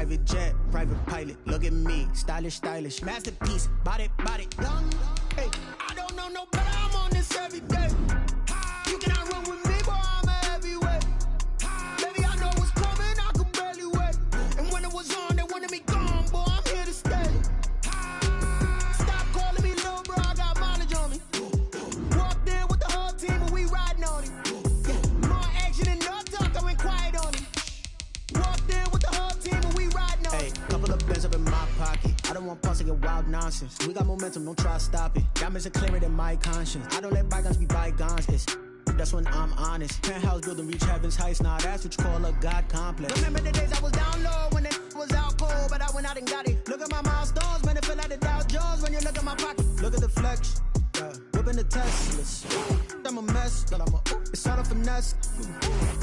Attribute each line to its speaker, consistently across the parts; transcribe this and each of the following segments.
Speaker 1: private jet, private pilot. Look at me, stylish, stylish, masterpiece. Body, young. Hey, I don't know no better. I'm on this every day. You cannot run with me, boy. I'm a heavyweight. Baby, I know what's coming. I could barely wait. And when it was on, they wanted me gone, boy. I'm here to stay. Stop calling me little bro. I got mileage on me. Walked in with the whole team, and we riding on it. Yeah, more action and no talk. I went quiet on it. Walked in with the whole team, and we riding on it. Hey, couple of bands up in my pocket. I don't want pause to get wild nonsense. We got momentum, don't try to stop it. Diamonds are clearer than my conscience. I don't let bygones be bygones. That's when I'm honest. Penthouse building reach heaven's heights. Now that's what you call a God complex. Remember the days I was down low when it was out cold, but I went out and got it. Look at my milestones, man, it feel like the Dow Jones when you look at my pocket. Look at the flex, whipping the Teslas. I'm a mess, but it's all a finesse.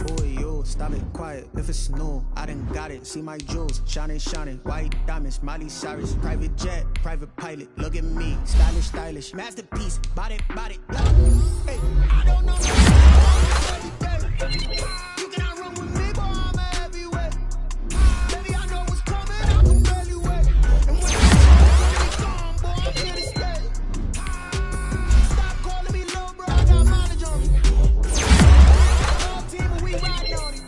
Speaker 1: Boy, yo, stop it quiet. If it's new, I done got it. See my jewels, shining, white diamonds, Miley Cyrus, private jet, private pilot. Look at me, stylish, stylish, masterpiece, body. Hey, I don't know. You cannot run with me, boy. I'm a heavyweight. Baby, I know what's coming. I can barely wait. And when it's gone, boy, I'm here to stay. Stop calling me little bro. I got mileage on me. Whole team and we riding on it.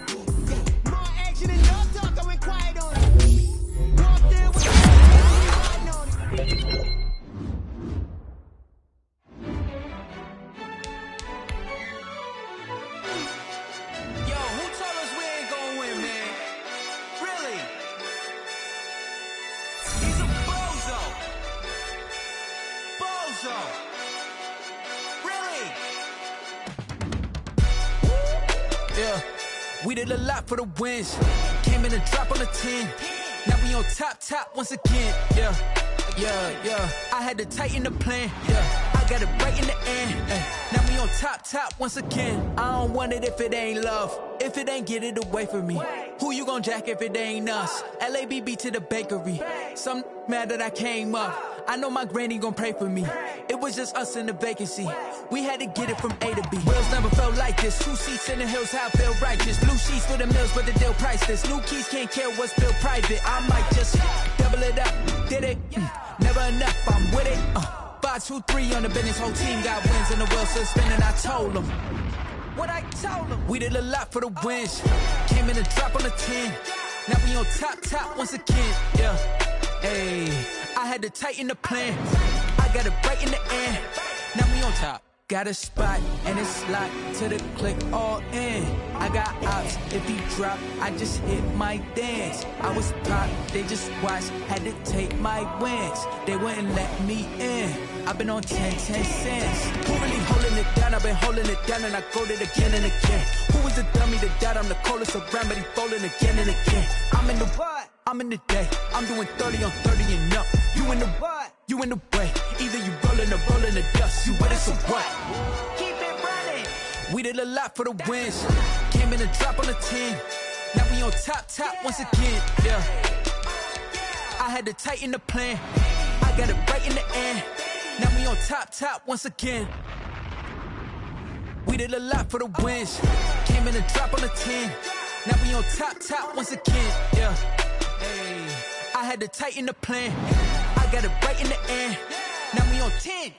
Speaker 1: More action and no talk. I went quiet on it. Walked in with the whole team and we riding on it.
Speaker 2: We did a lot for the wins. Came in a drop on the 10. Now we on top once again. Yeah. I had to tighten the plan. Yeah. I got it right in the end. Now we on top once again. I don't want it if it ain't love. If it ain't, get it away from me. Who you gon' jack if it ain't us? LABB to the bakery. Some mad that I came up. I know my granny gon' pray for me. It was just us in the vacancy. We had to get it from A to B. Wheels never felt like this. 2 seats in the hills, how I feel righteous. Blue sheets for the mills, but the deal priceless. New keys can't care what's built private. I might just double it up. Did it? Never enough, I'm with it. 5, 2, 3 on the business. Whole team got wins and the wheels still spinning. I told them what I told them. We did a lot for the wins. Came in a drop on the 10. Now we on top once again. Yeah. Hey, I had to tighten the plan. I got it right in the end. Now we on top. Got a spot and it's locked to the click all in. I got ops, if he drop, I just hit my dance. I was top, they just watched, had to take my wins. They wouldn't let me in. I've been on 10 cents. Who really holding it down? I've been holding it down and I go it again and again. Who was the dummy that died? I'm the coldest around, but he falling again and again. I'm in the what? I'm in the day. I'm doing 30 on 30 and up. You in the what? You in the way. Either you rolling or rolling the dust. You with us or what? Keep it running. We did a lot for the wins. Came in a drop on the 10. Now we on top once again. Yeah. I had to tighten the plan. I got it right in the end. Now we on top once again. We did a lot for the wins. Came in a drop on the 10. Now we on top once again. Yeah. Hey, I had to tighten the plan. I got it right in the end. Now we on 10.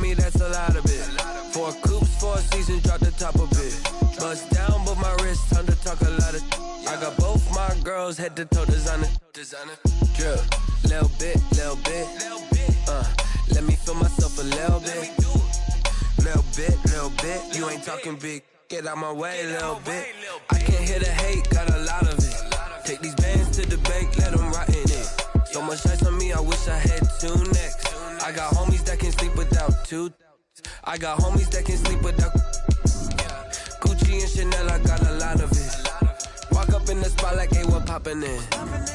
Speaker 3: That's a lot of it. 4 coops, 4 seasons, drop the top of it. Bust down, but my wrist, time to talk a lot of. I got both my girls head to toe designer. Drip, little bit. Let me feel myself a little bit. Little bit. You ain't talking big. Get out my way, little bit. I can't hear the hate, got a lot of it. Take these bands to the bank, let them rot in it. So much ice on me, I wish I had two necks. I got homies that can sleep without two. I got homies that can sleep without Gucci and Chanel, I got a lot of it. Walk up in the spot like, hey, what poppin' in?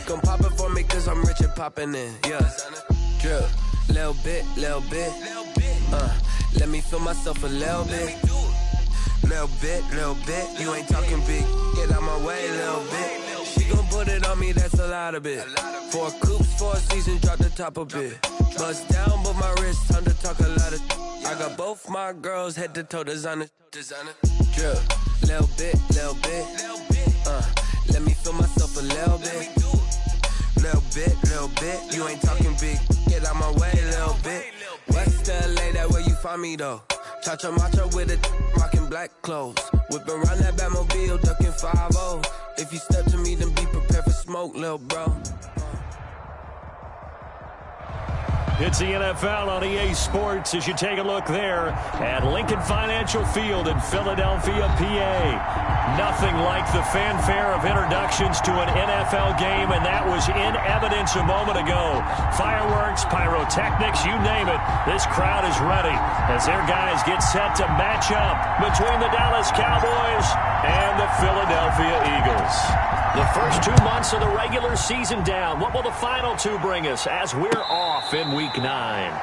Speaker 3: Come pop it for me, cause I'm rich and poppin' in. Yeah, drip, little bit. Let me feel myself a little bit. Little bit. You ain't talking big. Get out my way, little bit. She gon' put it on me, that's a lot of it. 4 coops, 4 seasons, drop the top a bit. Bust down, but my wrist, time to talk a lot of. I got both my girls head to toe designer. Drip, little bit. Let me feel myself a little bit. Little bit. You ain't talking big. Get out my way, little bit. West LA, that where you find me though. Cha-cha matcha with a rockin' black clothes. Whippin' around that Batmobile, duckin' 5-0. If you step to me, then be prepared for smoke, lil' bro.
Speaker 4: It's the NFL on EA Sports as you take a look there at Lincoln Financial Field in Philadelphia, PA. Nothing like the fanfare of introductions to an NFL game, and that was in evidence a moment ago. Fireworks, pyrotechnics, you name it. This crowd is ready as their guys get set to match up between the Dallas Cowboys and the Philadelphia Eagles. The first 2 months of the regular season down. What will the final 2 bring us as we're off in Week 9?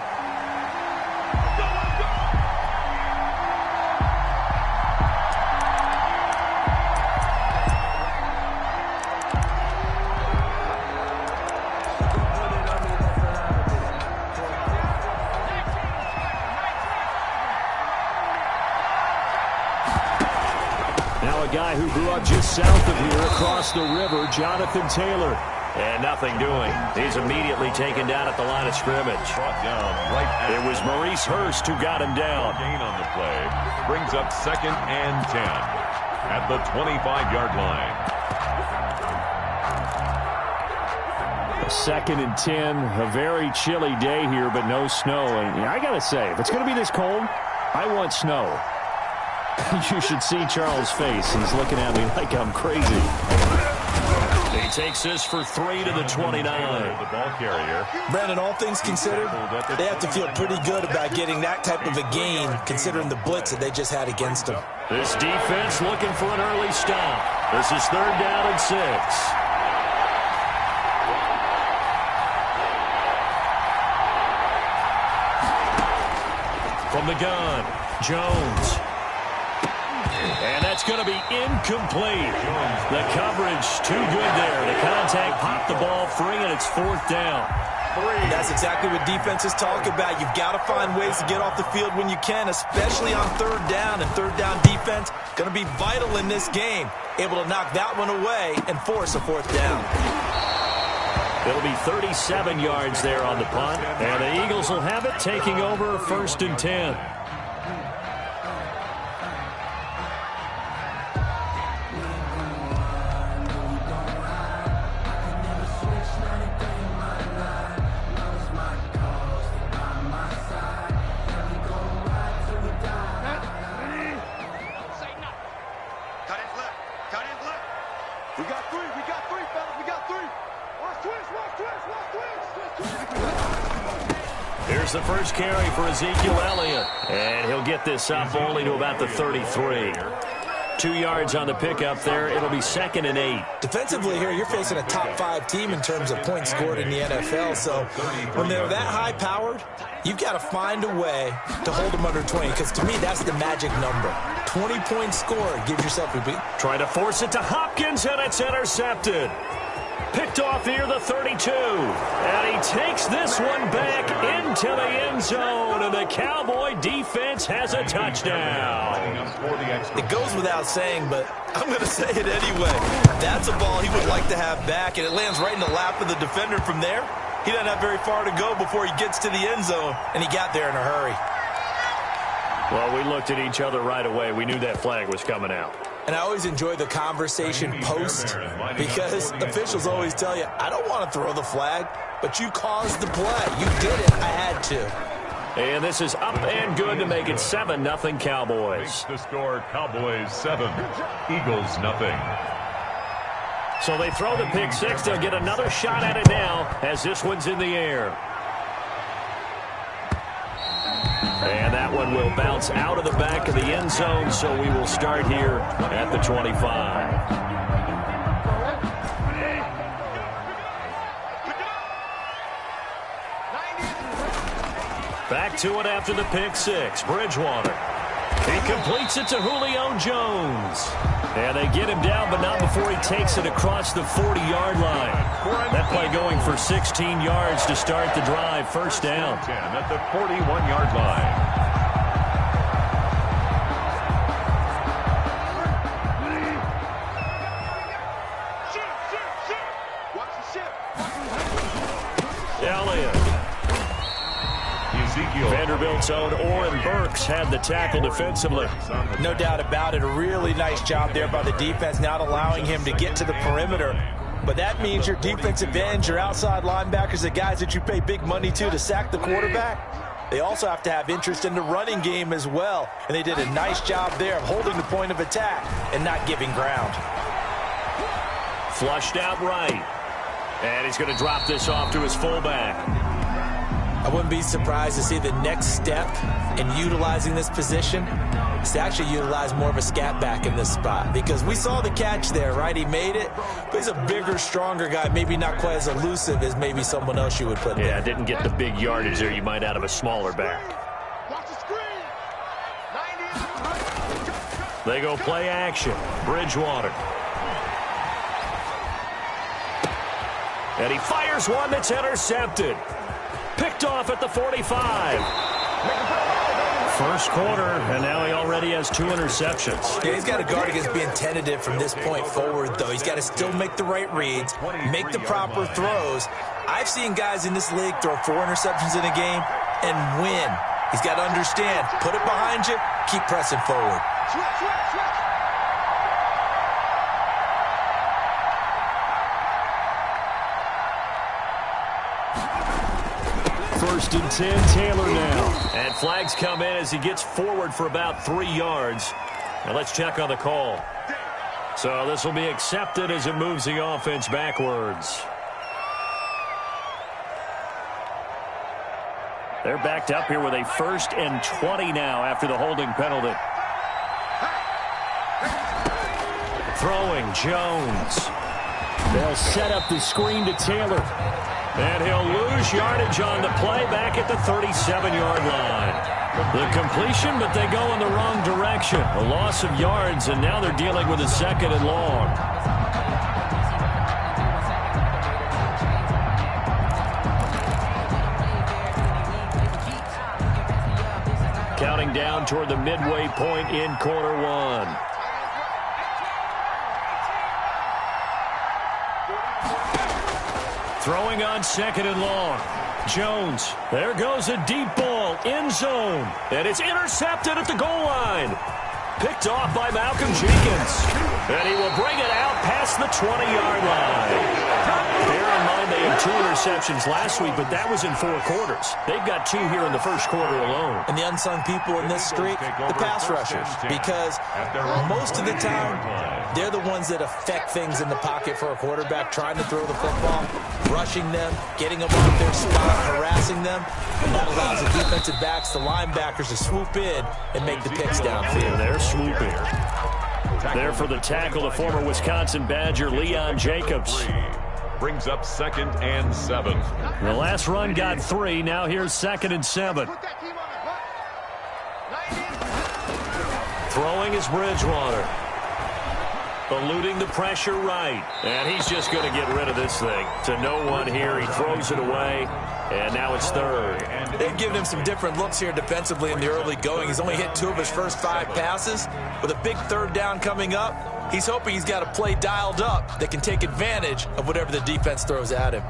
Speaker 4: Now a guy who grew up just south of here across the river, Jonathan Taylor. And nothing doing. He's immediately taken down at the line of scrimmage. It was Maurice Hurst who got him down.
Speaker 5: Gain on the play brings up 2nd and 10 at the 25-yard line.
Speaker 4: 2nd and 10, a very chilly day here, but no snow. And I got to say, if it's going to be this cold, I want snow. You should see Charles' face. He's looking at me like I'm crazy. He takes this for 3 to the 29.
Speaker 5: The ball carrier.
Speaker 6: Brandon, all things considered, they have to feel pretty good about getting that type of a gain, considering the blitz that they just had against them.
Speaker 4: This defense looking for an early stop. This is 3rd down and 6. From the gun, Jones. And that's going to be incomplete. The coverage too good there. The contact popped the ball free, and it's 4th down.
Speaker 6: That's exactly what defenses talk about. You've got to find ways to get off the field when you can, especially on 3rd down. And 3rd down defense going to be vital in this game. Able to knock that one away and force a 4th down.
Speaker 4: It'll be 37 yards there on the punt. And the Eagles will have it, taking over 1st and 10. Here's the first carry for Ezekiel Elliott. And he'll get this up only to about the 33. 2 yards on the pickup there. It'll be 2nd and 8.
Speaker 6: Defensively here, you're facing a top 5 team in terms of points scored in the NFL. So when they're that high-powered, you've got to find a way to hold them under 20. Because to me, that's the magic number. 20 points scored gives yourself a beat.
Speaker 4: Try to force it to Hopkins, and it's intercepted. Picked off near the 32. And he takes this one back into the end zone. And the Cowboy defense has a touchdown.
Speaker 6: It goes without saying, but I'm going to say it anyway. That's a ball he would like to have back, and it lands right in the lap of the defender from there. He doesn't have very far to go before he gets to the end zone, and he got there in a hurry.
Speaker 4: Well, we looked at each other right away. We knew that flag was coming out.
Speaker 6: And I always enjoy the conversation post because officials always tell you, I don't want to throw the flag, but you caused the play. You did it. I had to.
Speaker 4: And this is up and good to make it 7-0 Cowboys.
Speaker 5: The score, Cowboys 7, Eagles nothing.
Speaker 4: So they throw the pick six. They'll get another shot at it now as this one's in the air. And that one will bounce out of the back of the end zone, so we will start here at the 25. Back to it after the pick six. Bridgewater. He completes it to Julio Jones. And they get him down, but not before he takes it across the 40-yard line. That play going for 16 yards to start the drive. First down.
Speaker 5: 10 at the 41-yard line.
Speaker 4: Vanderbilt's own Oren Burks had the tackle defensively.
Speaker 6: No doubt about it. A really nice job there by the defense, not allowing him to get to the perimeter. But that means your defensive ends, your outside linebackers, the guys that you pay big money to sack the quarterback, they also have to have interest in the running game as well. And they did a nice job there of holding the point of attack and not giving ground.
Speaker 4: Flushed out right. And he's going to drop this off to his fullback.
Speaker 6: I wouldn't be surprised to see the next step in utilizing this position is to actually utilize more of a scat back in this spot, because we saw the catch there, right? He made it, but he's a bigger, stronger guy, maybe not quite as elusive as maybe someone else you would put there.
Speaker 4: Yeah, didn't get the big yardage there you might out of a smaller back. They go play action. Bridgewater. And he fires one that's intercepted. Picked off at the 45. First quarter, and now he already has 2 interceptions.
Speaker 6: Yeah, he's got to guard against being tentative from this point forward, though. He's got to still make the right reads, make the proper throws. I've seen guys in this league throw 4 interceptions in a game and win. He's got to understand, put it behind you, keep pressing forward.
Speaker 4: First and 10, Taylor now. And flags come in as he gets forward for about 3 yards. Now let's check on the call. So this will be accepted as it moves the offense backwards. They're backed up here with a 1st and 20 now after the holding penalty. Throwing, Jones. They'll set up the screen to Taylor. And he'll lose yardage on the play back at the 37-yard line. The completion, but they go in the wrong direction. A loss of yards, and now they're dealing with a 2nd and long. Counting down toward the midway point in quarter 1. Throwing on 2nd and long. Jones. There goes a deep ball. End zone. And it's intercepted at the goal line. Picked off by Malcolm Jenkins. And he will bring it out past the 20-yard line. Bear in mind they had 2 interceptions last week, but that was in 4 quarters. They've got 2 here in the first quarter alone.
Speaker 6: And the unsung people in this streak, the pass rushers. Because most of the time, they're the ones that affect things in the pocket for a quarterback, trying to throw the football, rushing them, getting them off their spot, harassing them. And that allows the defensive backs, the linebackers to swoop in and make the picks downfield.
Speaker 4: They're swooping. There for the tackle, the former Wisconsin Badger, Leon Jacobs.
Speaker 5: Brings up 2nd and 7.
Speaker 4: The last run got 3. Now here's 2nd and 7. Throwing is Bridgewater. Eluding the pressure right. And he's just going to get rid of this thing. To no one here. He throws it away. And now it's 3rd.
Speaker 6: They've given him some different looks here defensively in the early going. He's only hit 2 of his first 5 passes. With a big 3rd down coming up, he's hoping he's got a play dialed up that can take advantage of whatever the defense throws at him.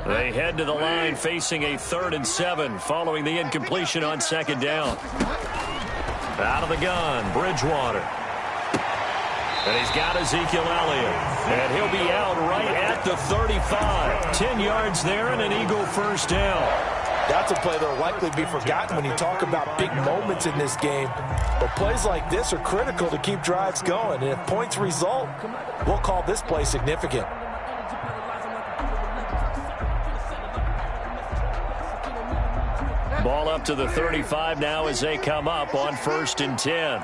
Speaker 4: They head to the line facing a 3rd and 7 following the incompletion on 2nd down. Out of the gun, Bridgewater. And he's got Ezekiel Elliott. And he'll be out right at the 35. 10 yards there and an Eagle first down.
Speaker 6: That's a play that will likely be forgotten when you talk about big moments in this game. But plays like this are critical to keep drives going. And if points result, we'll call this play significant.
Speaker 4: Ball up to the 35 now as they come up on 1st and 10.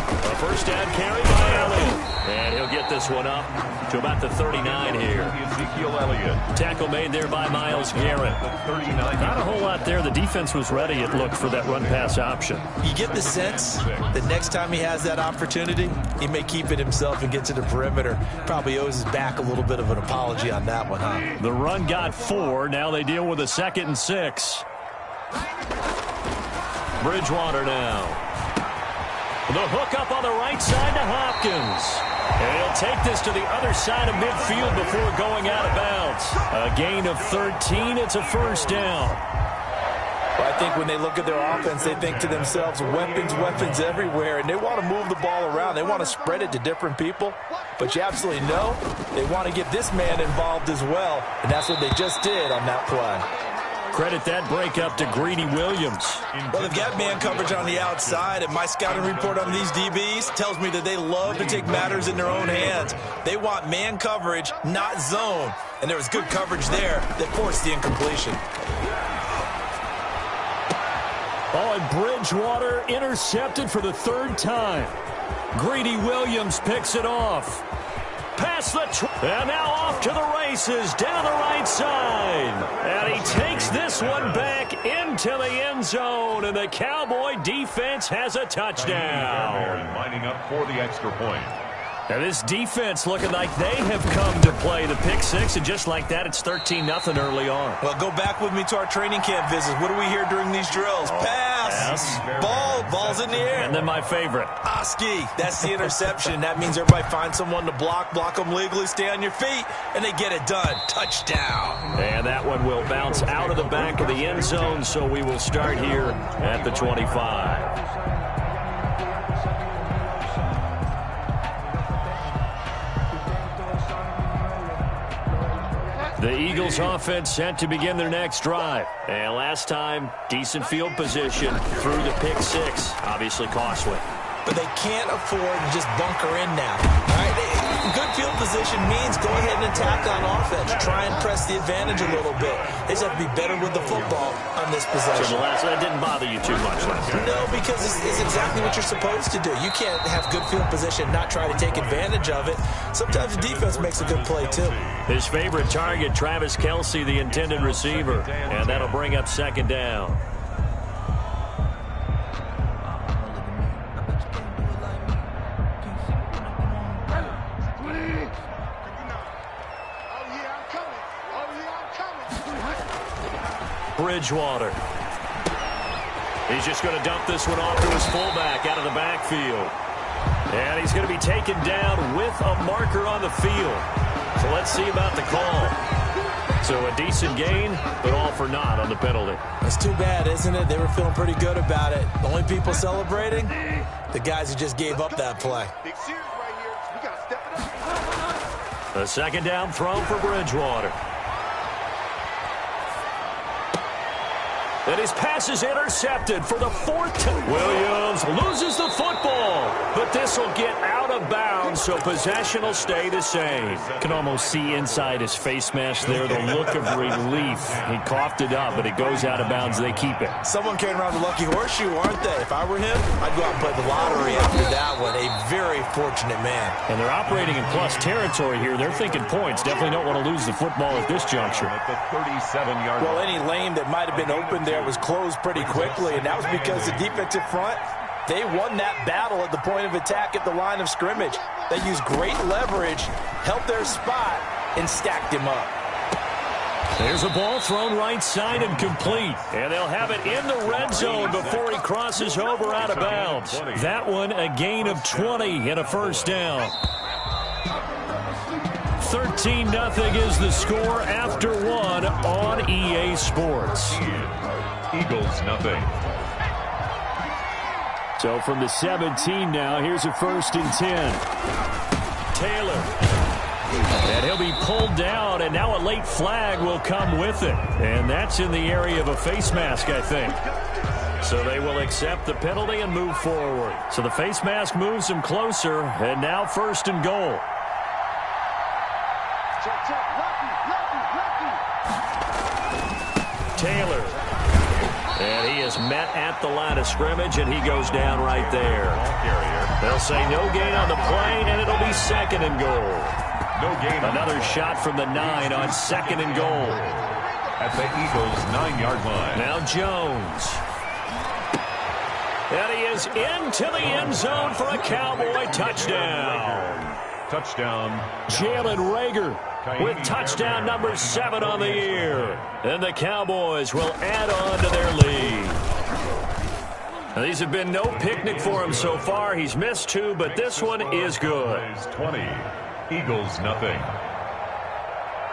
Speaker 4: A first down carry by Elliott. And he'll get this one up to about the 39 here.
Speaker 5: Ezekiel Elliott.
Speaker 4: Tackle made there by Myles Garrett. Not a whole lot there. The defense was ready, it looked, for that run-pass option.
Speaker 6: You get the sense that next time he has that opportunity, he may keep it himself and get to the perimeter. Probably owes his back a little bit of an apology on that one, huh?
Speaker 4: The run got 4. Now they deal with a 2nd and 6. Bridgewater now. The hook up on the right side to Hopkins. And he'll take this to the other side of midfield before going out of bounds. A gain of 13. It's a first down.
Speaker 6: Well, I think when they look at their offense, they think to themselves, weapons, weapons everywhere, and they want to move the ball around. They want to spread it to different people. But you absolutely know they want to get this man involved as well, and that's what they just did on that play.
Speaker 4: Credit that breakup to Greedy Williams.
Speaker 6: Well, they've got man coverage on the outside, and my scouting report on these DBs tells me that they love to take matters in their own hands. They want man coverage, not zone. And there was good coverage there that forced the incompletion.
Speaker 4: Oh, and Bridgewater intercepted for the 3rd time. Greedy Williams picks it off. Past the and now off to the races down the right side. And he takes this one back into the end zone, and the Cowboy defense has a touchdown.
Speaker 5: Lining up for the extra point.
Speaker 4: Now this defense looking like they have come to play the pick 6, and just like that, it's 13-0 early on.
Speaker 6: Well, go back with me to our training camp visits. What do we hear during these drills? Pass, ball's in the air.
Speaker 4: And then my favorite.
Speaker 6: Oski, that's the interception. That means everybody finds someone to block them legally, stay on your feet, and they get it done. Touchdown.
Speaker 4: And that one will bounce out of the back of the end zone, so we will start here at the 25. The Eagles offense set to begin their next drive. And last time, decent field position through the pick 6. Obviously costly.
Speaker 6: But they can't afford to just bunker in now. All right, good field position means go ahead and attack on offense. Try and press the advantage a little bit. They just have to be better with the football on this possession.
Speaker 4: So that didn't bother you too much last time.
Speaker 6: No, because it's exactly what you're supposed to do. You can't have good field position and not try to take advantage of it. Sometimes the defense makes a good play, too.
Speaker 4: His favorite target, Travis Kelce, the intended receiver. And that'll bring up 2nd down. Bridgewater. He's just going to dump this one off to his fullback out of the backfield. And he's going to be taken down with a marker on the field. So let's see about the call. So a decent gain, but all for naught on the penalty.
Speaker 6: That's too bad, isn't it? They were feeling pretty good about it. The only people celebrating, the guys who just gave up that play.
Speaker 4: A 2nd down throw for Bridgewater. And his pass is intercepted for the 4th time. Williams loses the football, but this will get out of bounds, so possession will stay the same. Can almost see inside his face mask there the look of relief. He coughed it up, but it goes out of bounds. They keep it.
Speaker 6: Someone carrying around the lucky horseshoe, aren't they? If I were him, I'd go out and play the lottery after that one. A very fortunate man.
Speaker 4: And they're operating in plus territory here. They're thinking points. Definitely don't want to lose the football at this juncture.
Speaker 5: At the 37-yard
Speaker 6: well, any lane that might have been open there was closed pretty quickly, and that was because the defensive front, they won that battle at the point of attack at the line of scrimmage. They used great leverage, held their spot, and stacked him up.
Speaker 4: There's a ball thrown right side and complete. And they'll have it in the red zone before he crosses over out of bounds. That one a gain of 20 and a first down. 13-0 is the score after one on EA Sports.
Speaker 5: Eagles, nothing.
Speaker 4: So from the 17 now, here's a 1st and 10. Taylor. And he'll be pulled down, and now a late flag will come with it. And that's in the area of a face mask, I think. So they will accept the penalty and move forward. So the face mask moves him closer, and now 1st and goal. Taylor. And he is met at the line of scrimmage, and he goes down right there. They'll say no gain on the play, and it'll be 2nd and goal.
Speaker 5: No gain.
Speaker 4: Another shot from the 9 on 2nd and goal.
Speaker 5: At the Eagles' 9-yard line.
Speaker 4: Now Jones. And he is into the end zone for a Cowboy touchdown.
Speaker 5: Touchdown.
Speaker 4: Jalen Reagor with touchdown number 7 on the year. And the Cowboys will add on to their lead. Now, these have been no picnic for him so far. He's missed 2, but this one is good.
Speaker 5: 20. Eagles nothing.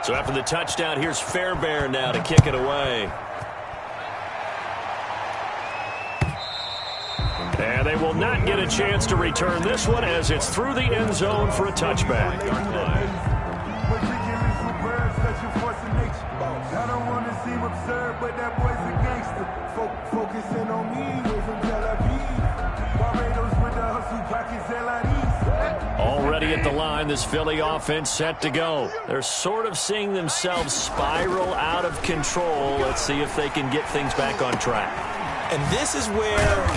Speaker 4: So after the touchdown, here's Fairbairn now to kick it away. And they will not get a chance to return this one as it's through the end zone for a touchback.
Speaker 7: I don't want to seem absurd, but that boy's a gangster. Focusing on me, we're from Tel Aviv. Barbados with the hustle pockets, LIDs.
Speaker 4: Already at the line, this Philly offense set to go. They're sort of seeing themselves spiral out of control. Let's see if they can get things back on track.
Speaker 6: And this is where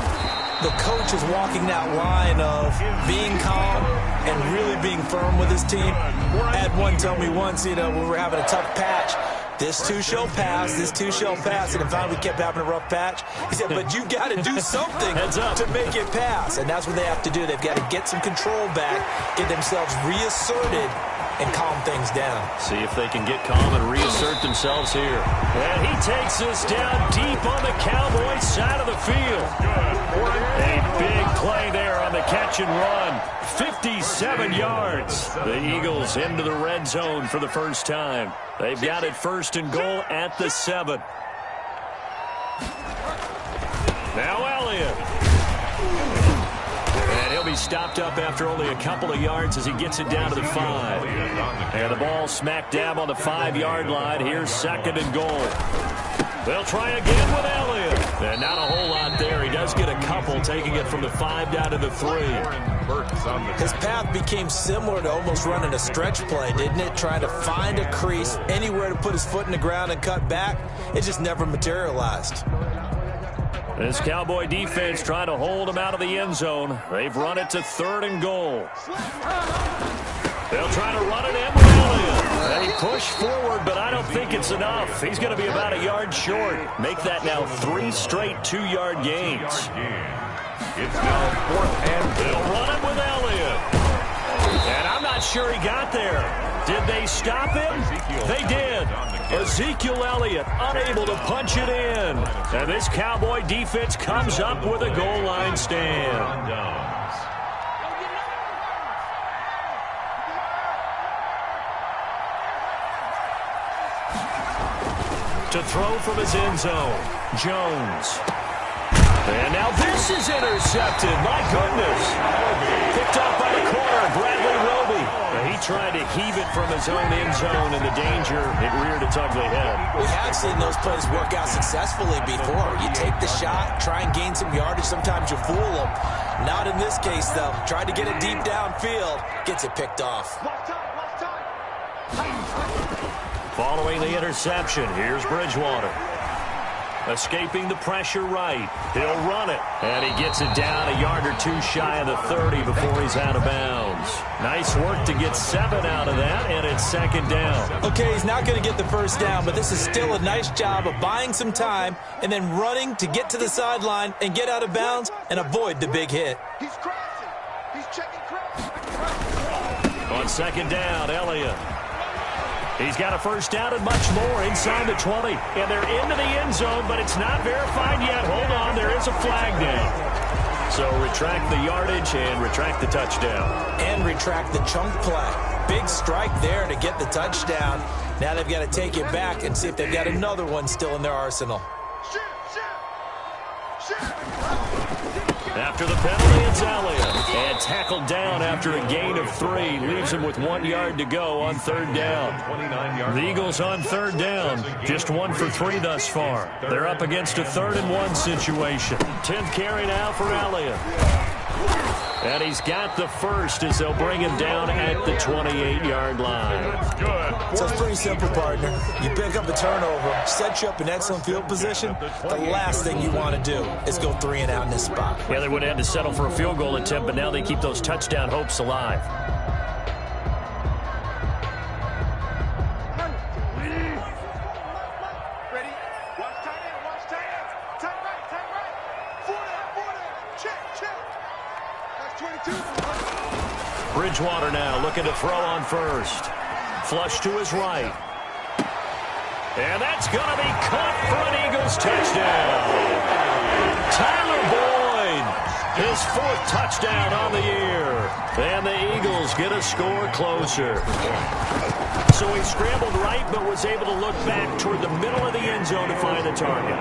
Speaker 6: the coach is walking that line of being calm and really being firm with his team. I had one tell me once, we were having a tough patch. This too shall pass, this too shall pass. And finally we kept having a rough patch. He said, but you got to do something to make it pass. And that's what they have to do. They've got to get some control back, get themselves reasserted, and calm things down.
Speaker 4: See if they can get calm and reassert themselves here. And he takes this down deep on the Cowboys side of the field. A big play there on the catch and run. 57 yards. The Eagles into the red zone for the first time. They've got it 1st and goal at the 7. Now Elliott. And he'll be stopped up after only a couple of yards as he gets it down to the 5. And the ball smack dab on the 5-yard line. Here's 2nd and goal. They'll try again with Elliott. And not a whole lot there. He does get a couple, taking it from the 5 down to the 3.
Speaker 6: His path became similar to almost running a stretch play, didn't it? Trying to find a crease, anywhere to put his foot in the ground and cut back. It just never materialized.
Speaker 4: This Cowboy defense trying to hold him out of the end zone. They've run it to 3rd and goal. They'll try to run it in with Elliott. And he pushed forward, but I don't think it's enough. He's going to be about a yard short. Make that now 3 straight 2-yard gains.
Speaker 5: It's now 4th and
Speaker 4: They'll run it with Elliott. And I'm not sure he got there. Did they stop him? They did. Ezekiel Elliott unable to punch it in. And this Cowboy defense comes up with a goal line stand. To throw from his end zone, Jones. And now this is intercepted. My goodness. Picked up by the corner, Bradley Roby. He tried to heave it from his own end zone, and the danger, it reared its ugly head.
Speaker 6: We have seen those plays work out successfully before. You take the shot, try and gain some yardage. Sometimes you fool them. Not in this case, though. Tried to get it deep downfield. Gets it picked off.
Speaker 4: Following the interception, here's Bridgewater. Escaping the pressure right. He'll run it. And he gets it down a yard or 2 shy of the 30 before he's out of bounds. Nice work to get 7 out of that, and it's 2nd down.
Speaker 6: Okay, he's not going to get the first down, but this is still a nice job of buying some time and then running to get to the sideline and get out of bounds and avoid the big hit.
Speaker 7: He's crashing. He's checking crash.
Speaker 4: On 2nd down, Elliott. He's got a first down and much more inside the 20. And they're into the end zone, but it's not verified yet. Hold on, there is a flag down. So retract the yardage and retract the touchdown.
Speaker 6: And retract the chunk play. Big strike there to get the touchdown. Now they've got to take it back and see if they've got another one still in their arsenal.
Speaker 7: Shoot.
Speaker 4: After the penalty, it's Elliott. And tackled down after a gain of 3. Leaves him with 1 yard to go on third down. The Eagles on third down. Just 1 for 3 thus far. They're up against a 3rd and 1 situation. 10th carry now for Elliott. And he's got the first as they'll bring him down at the 28-yard line.
Speaker 6: So it's pretty simple, partner. You pick up a turnover, set you up in excellent field position. The last thing you want to do is go 3 and out in this spot.
Speaker 4: Yeah, they would have had to settle for a field goal attempt, but now they keep those touchdown hopes alive. Bridgewater now looking to throw on first. Flush to his right. And that's going to be caught for an Eagles touchdown. Tyler Boyd, his 4th touchdown on the year. And the Eagles get a score closer. So he scrambled right but was able to look back toward the middle of the end zone to find the target.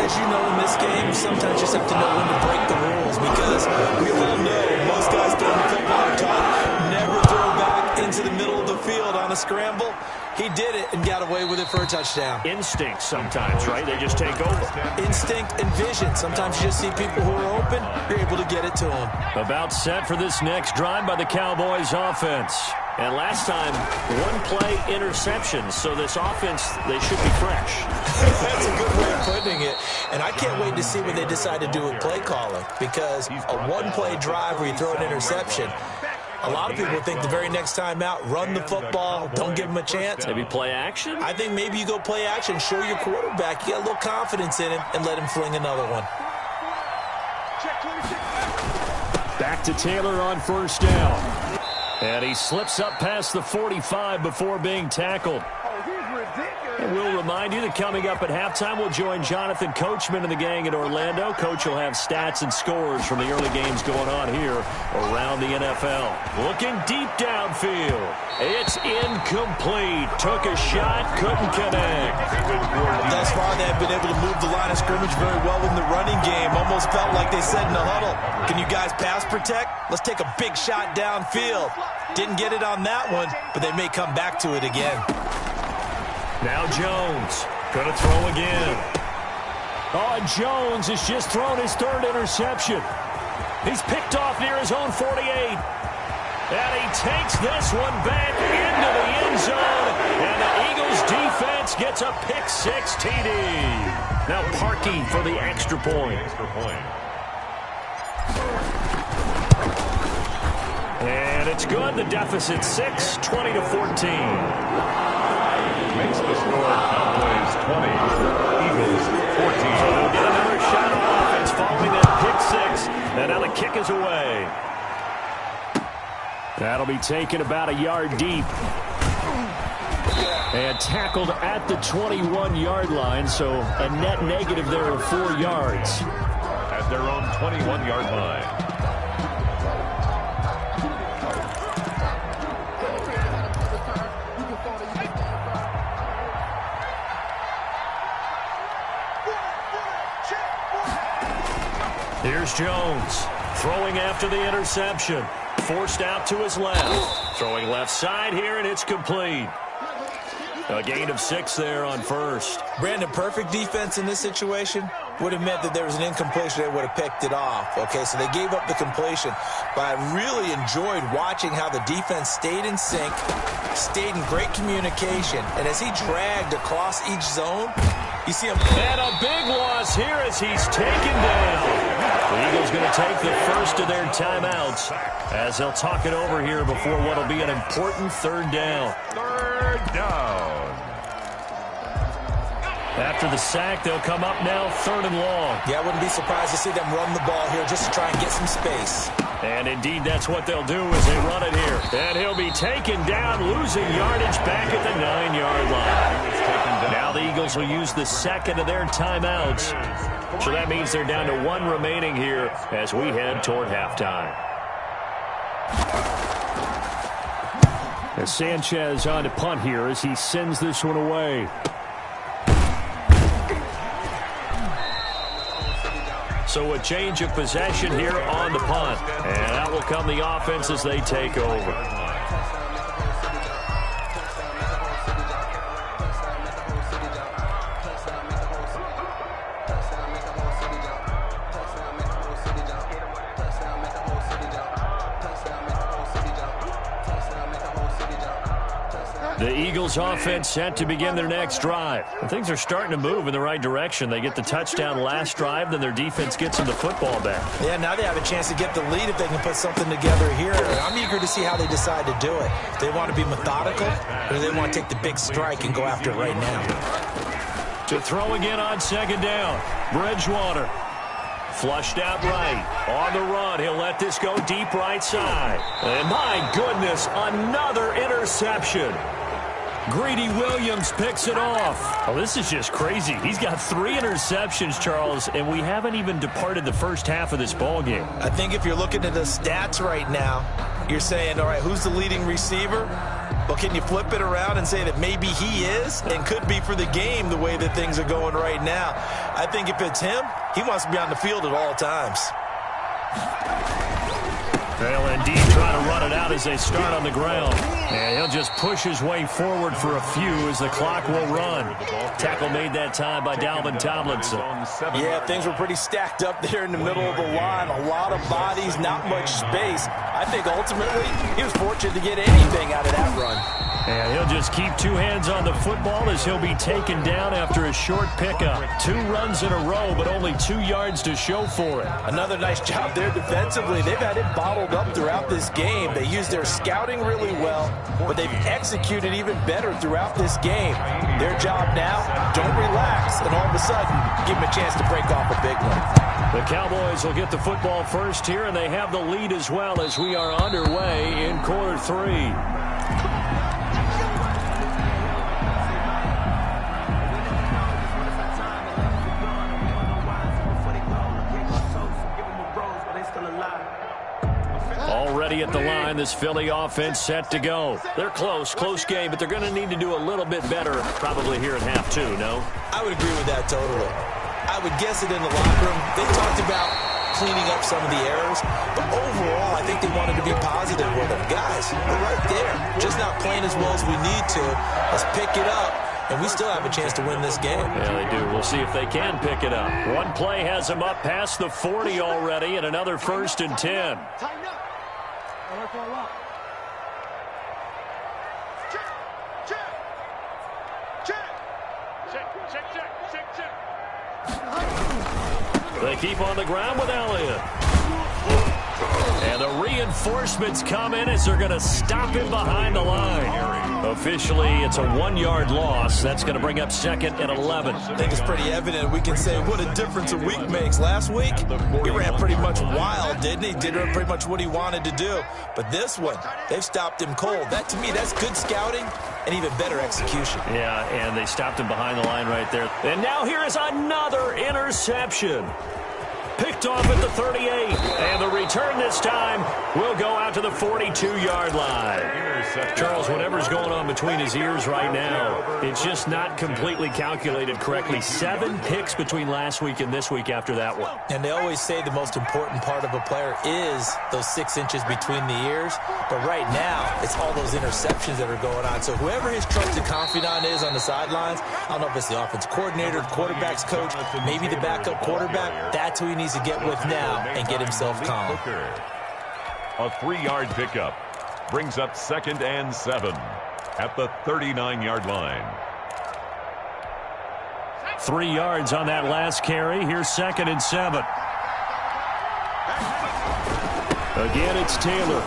Speaker 6: As you know, in this game, sometimes you just have to know when to break the rules because we all know most guys throwing the football are taught never throw back into the middle of the field on a scramble. He did it and got away with it for a touchdown.
Speaker 4: Instinct sometimes, right? They just take over.
Speaker 6: Instinct and vision. Sometimes you just see people who are open, you're able to get it to them.
Speaker 4: About set for this next drive by the Cowboys offense. And last time, 1-play interception. So this offense, they should be fresh.
Speaker 6: That's a good way of putting it. And I can't wait to see what they decide to do with play calling. Because a 1-play drive where you throw an interception, a lot of people think the very next time out, run the football, don't give him a chance.
Speaker 4: Maybe play action?
Speaker 6: I think maybe you go play action, show your quarterback, you got a little confidence in him, and let him fling another one.
Speaker 4: Back to Taylor on first down. And he slips up past the 45 before being tackled. And we'll remind you that coming up at halftime, we'll join Jonathan Coachman and the gang at Orlando. Coach will have stats and scores from the early games going on here around the NFL. Looking deep downfield. It's incomplete. Took a shot, couldn't connect.
Speaker 6: Thus far, they've been able to move the line of scrimmage very well in the running game. Almost felt like they said in the huddle, can you guys pass protect? Let's take a big shot downfield. Didn't get it on that one, but they may come back to it again.
Speaker 4: Now Jones, going to throw again. Oh, Jones has just thrown his 3rd interception. He's picked off near his own 48. And he takes this one back into the end zone. And the Eagles defense gets a pick-6 TD. Now Parkey for the extra point. And it's good. The deficit 6, 20-14.
Speaker 5: Makes the score Cowboys 20, Eagles 14.
Speaker 4: So they'll get another shot on offense following that pick-6. And now the kick is away. That'll be taken about a yard deep. And tackled at the 21-yard line, so a net negative there of 4 yards.
Speaker 5: At their own 21-yard line.
Speaker 4: Here's Jones throwing after the interception. Forced out to his left. Throwing left side here, and it's complete. A gain of 6 there on first.
Speaker 6: Brandon, perfect defense in this situation would have meant that there was an incompletion. They would have picked it off. Okay, so they gave up the completion. But I really enjoyed watching how the defense stayed in sync, stayed in great communication. And as he dragged across each zone, you see him.
Speaker 4: And a big loss here as he's taken down. The Eagles going to take the first of their timeouts as they'll talk it over here before what will be an important 3rd down.
Speaker 5: 3rd down.
Speaker 4: After the sack, they'll come up now 3rd and long.
Speaker 6: Yeah, I wouldn't be surprised to see them run the ball here just to try and get some space.
Speaker 4: And indeed, that's what they'll do as they run it here. And he'll be taken down, losing yardage back at the 9-yard line. Now the Eagles will use the 2nd of their timeouts. So that means they're down to 1 remaining here as we head toward halftime. As Sanchez on to punt here as he sends this one So a change of possession here on the punt. And that will come the offense as they take over. The Eagles offense set to begin their next drive. And things are starting to move in the right direction. They get the touchdown last drive, then their defense gets them the football back. Yeah, now they have a chance to get the lead if they can put something together here. I'm eager to see how they decide to do it. Do they want to be methodical, or do they want to take the big strike and go after it right now? To throw again on second down, Bridgewater. Flushed out right. On the run, he'll let this go deep right side. And my goodness, another interception. Greedy Williams picks it off. Oh, this is just crazy. He's got 3 interceptions, Charles, and we haven't even departed the first half of this ballgame. I think if you're looking at the stats right now, you're saying, all right, who's the leading receiver? Well, can you flip it around and say that maybe he is and could be for the game the way that things are going right now? I think if it's him, he wants to be on the field at all times. They'll indeed try to run it out as they start on the ground. And he'll just push his way forward for a few as the clock will run. Tackle made that time by Dalvin Tomlinson. Yeah, things were pretty stacked up there in the middle of the line. A lot of bodies, not much space. I think ultimately he was fortunate to get anything out of that run. And he'll just keep 2 hands on the football as he'll be taken down after a short pickup. 2 runs in a row, but only 2 yards to show for it. Another nice job there defensively. They've had it bottled up throughout this game. They used their scouting really well, but they've executed even better throughout this game. Their job now, don't relax, and all of a sudden, give them a chance to break off a big one. The Cowboys will get the football first here, and they have the lead as well as we are underway in quarter 3. Already at the line, this Philly offense set to go. They're close game, but they're going to need to do a little bit better probably here in half 2, no? I would agree with that totally. I would guess it in the locker room. They talked about cleaning up some of the errors, but overall, I think they wanted to be positive with them. Guys, we're right there, just not playing as well as we need to. Let's pick it up, and we still have a chance to win this game. Yeah, they do. We'll see if they can pick it up. One play has them up past the 40 already, and another 1st and 10. They keep on the ground with Elliott. And the reinforcements come in as they're going to stop him behind the line. Officially, it's a 1-yard loss. That's going to bring up 2nd and 11. I think it's pretty evident. We can say what a difference a week makes. Last week, he ran pretty much wild, didn't he? Did pretty much what he wanted to do. But this one, they've stopped him cold. That, to me, that's good scouting and even better execution. Yeah, and they stopped him behind the line right there. And now here is another interception. Picked off at the 38, and the return this time will go out to the 42-yard line. Charles, whatever's going on between his ears right now, it's just not completely calculated correctly. 7 picks between last week and this week after that one. And they always say the most important part of a player is those 6 inches between the ears, but right now, it's all those interceptions that are going on. So whoever his trusted confidant is on the sidelines, I don't know if it's the offensive coordinator, the quarterback's coach, maybe the backup quarterback, that's who he needs to get with now and get himself calm.
Speaker 5: A 3-yard pickup brings up 2nd and 7 at the 39-yard line.
Speaker 4: 3 yards on that last carry. Here's 2nd and 7. Again, it's Taylor.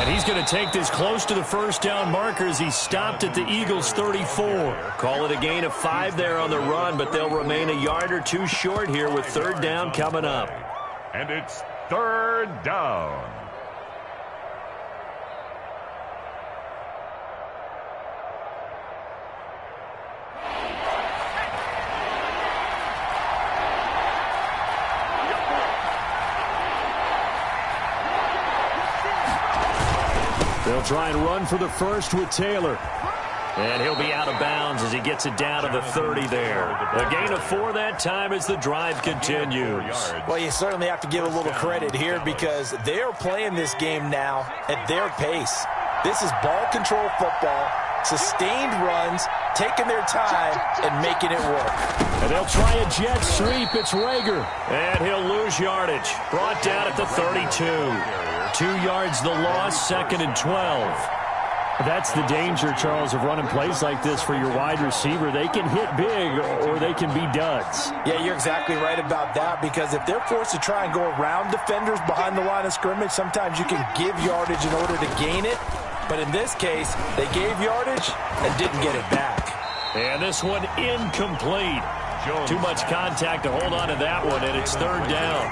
Speaker 4: And he's going to take this close to the first down marker as he stopped at the Eagles' 34. Call it a gain of 5 there on the run, but they'll remain a yard or 2 short here with 3rd down coming up.
Speaker 5: And it's 3rd down.
Speaker 4: They'll try and run for the first with Taylor. And he'll be out of bounds as he gets it down to the 30 there. A gain of 4 that time as the drive continues.
Speaker 6: Well, you certainly have to give a little credit here because they're playing this game now at their pace. This is ball control football, sustained runs, taking their time, and making it work.
Speaker 4: And they'll try a jet sweep. It's Rager. And he'll lose yardage. Brought down at the 32. 2 yards the loss, 2nd and 12. That's the danger, Charles, of running plays like this for your wide receiver. They can hit big or they can be duds.
Speaker 6: Yeah, you're exactly right about that because if they're forced to try and go around defenders behind the line of scrimmage, sometimes you can give yardage in order to gain it. But in this case, they gave yardage and didn't get it back.
Speaker 4: And this one incomplete. Too much contact to hold on to that one, and it's 3rd down.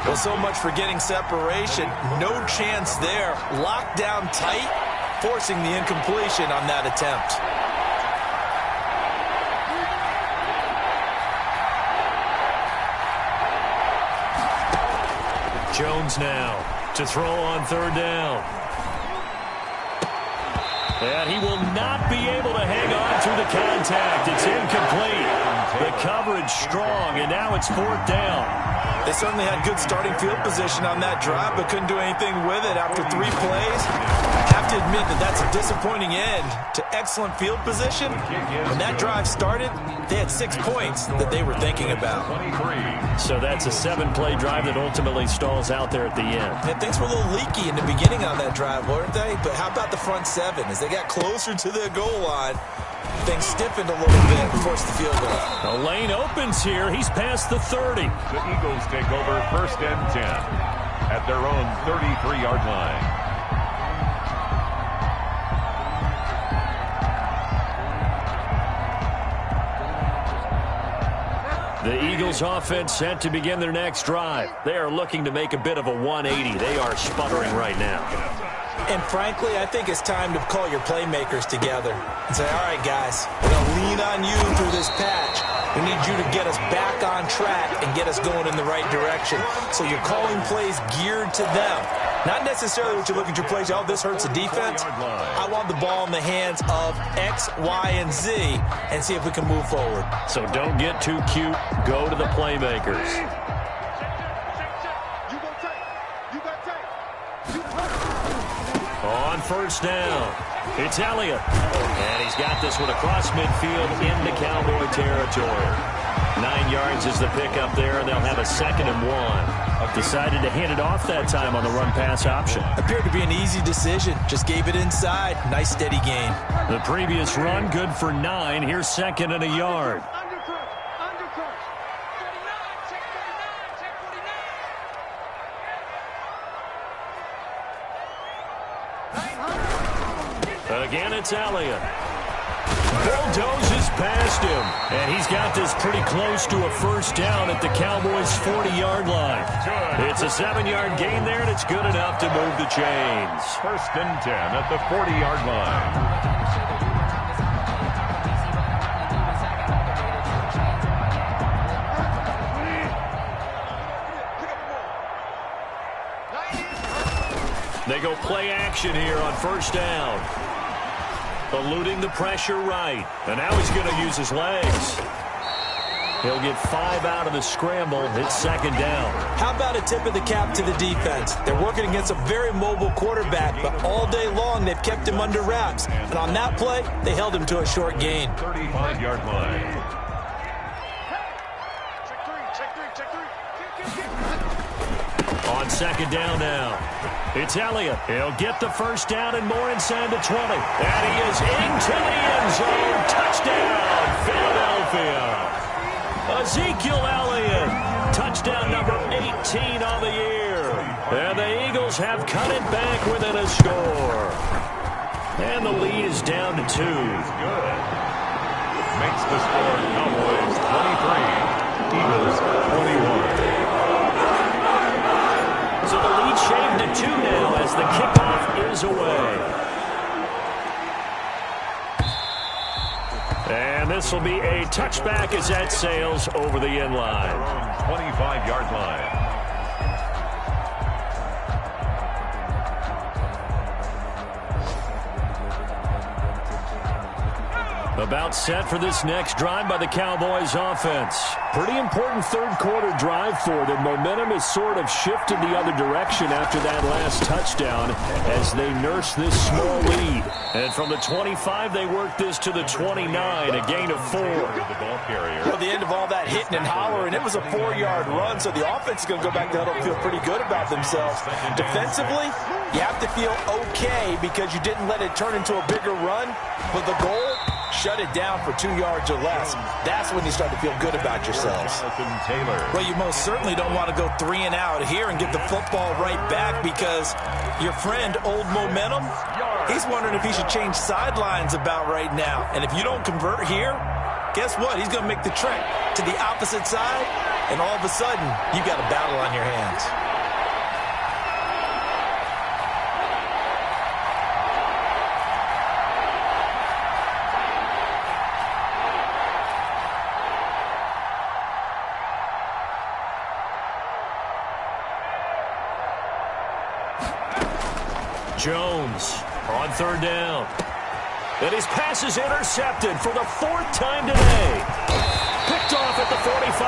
Speaker 6: Well, so much for getting separation. No chance there. Locked down tight, forcing the incompletion on that attempt.
Speaker 4: Jones now to throw on 3rd down. And he will not be able to hang on through the contact. It's incomplete. The coverage strong, and now it's 4th down.
Speaker 6: They certainly had good starting field position on that drive, but couldn't do anything with it after 3 plays. I have to admit that that's a disappointing end to excellent field position. When that drive started, they had 6 points that they were thinking about.
Speaker 4: So that's a 7-play drive that ultimately stalls out there at the end.
Speaker 6: And things were a little leaky in the beginning on that drive, weren't they? But how about the front 7? As they got closer to the goal line, things stiffened a little bit and forced the field goal.
Speaker 4: The lane opens here. He's past the 30.
Speaker 5: The Eagles take over 1st and 10 at their own 33-yard line.
Speaker 4: The Eagles offense set to begin their next drive. They are looking to make a bit of a 180. They are sputtering right now.
Speaker 6: And frankly, I think it's time to call your playmakers together and say, all right, guys, we're going to lean on you through this patch. We need you to get us back on track and get us going in the right direction. So you're calling plays geared to them. Not necessarily what you look at your plays, oh, this hurts the defense. I want the ball in the hands of X, Y, and Z and see if we can move forward.
Speaker 4: So don't get too cute. Go to the playmakers. On 1st down, it's Elliott. And he's got this one across midfield into Cowboy territory. 9 yards is the pickup there, and they'll have a 2nd and 1. Decided to hand it off that time on the run-pass option.
Speaker 6: Appeared to be an easy decision. Just gave it inside. Nice steady gain.
Speaker 4: The previous run, good for 9. Here's 2nd and a yard. Again, it's Elliott. Bulldozes past him. And he's got this pretty close to a 1st down at the Cowboys' 40-yard line. It's a 7-yard gain there, and it's good enough to move the chains.
Speaker 5: 1st and 10 at the 40-yard line.
Speaker 4: They go play action here on 1st down. Eluding the pressure right. And now he's going to use his legs. He'll get 5 out of the scramble. It's 2nd down.
Speaker 6: How about a tip of the cap to the defense? They're working against a very mobile quarterback, but all day long they've kept him under wraps. And on that play, they held him to a short gain.
Speaker 5: 35-yard line.
Speaker 4: On 2nd down now. It's Elliott. He'll get the 1st down and more inside the 20. And he is into the end zone. Touchdown, Philadelphia. Ezekiel Elliott. Touchdown number 18 on the year. And the Eagles have cut it back within a score. And the lead is down to 2.
Speaker 5: Good. Makes the score Cowboys 23, Eagles 21.
Speaker 4: So the lead shaved to 2 now as the kickoff is away. And this will be a touchback as that sails over the end line.
Speaker 5: 25-yard line.
Speaker 4: About set for this next drive by the Cowboys offense. Pretty important third quarter drive for them. Momentum has sort of shifted the other direction after that last touchdown as they nurse this small lead. And from the 25, they work this to the 29, a gain of 4.
Speaker 6: Well, the end of all that hitting and hollering, it was a 4-yard run, so the offense is going to go back to huddle and feel pretty good about themselves. Defensively, you have to feel okay because you didn't let it turn into a bigger run, but the goal, shut it down for 2 yards or less. That's when you start to feel good about yourselves. Well, you most certainly don't want to go 3 and out here and get the football right back because your friend, Old Momentum, he's wondering if he should change sidelines about right now. And if you don't convert here, guess what? He's going to make the trek to the opposite side, and all of a sudden, you've got a battle on your hands.
Speaker 4: Jones on third down. And his pass is intercepted for the 4th time today. Picked off at the 45.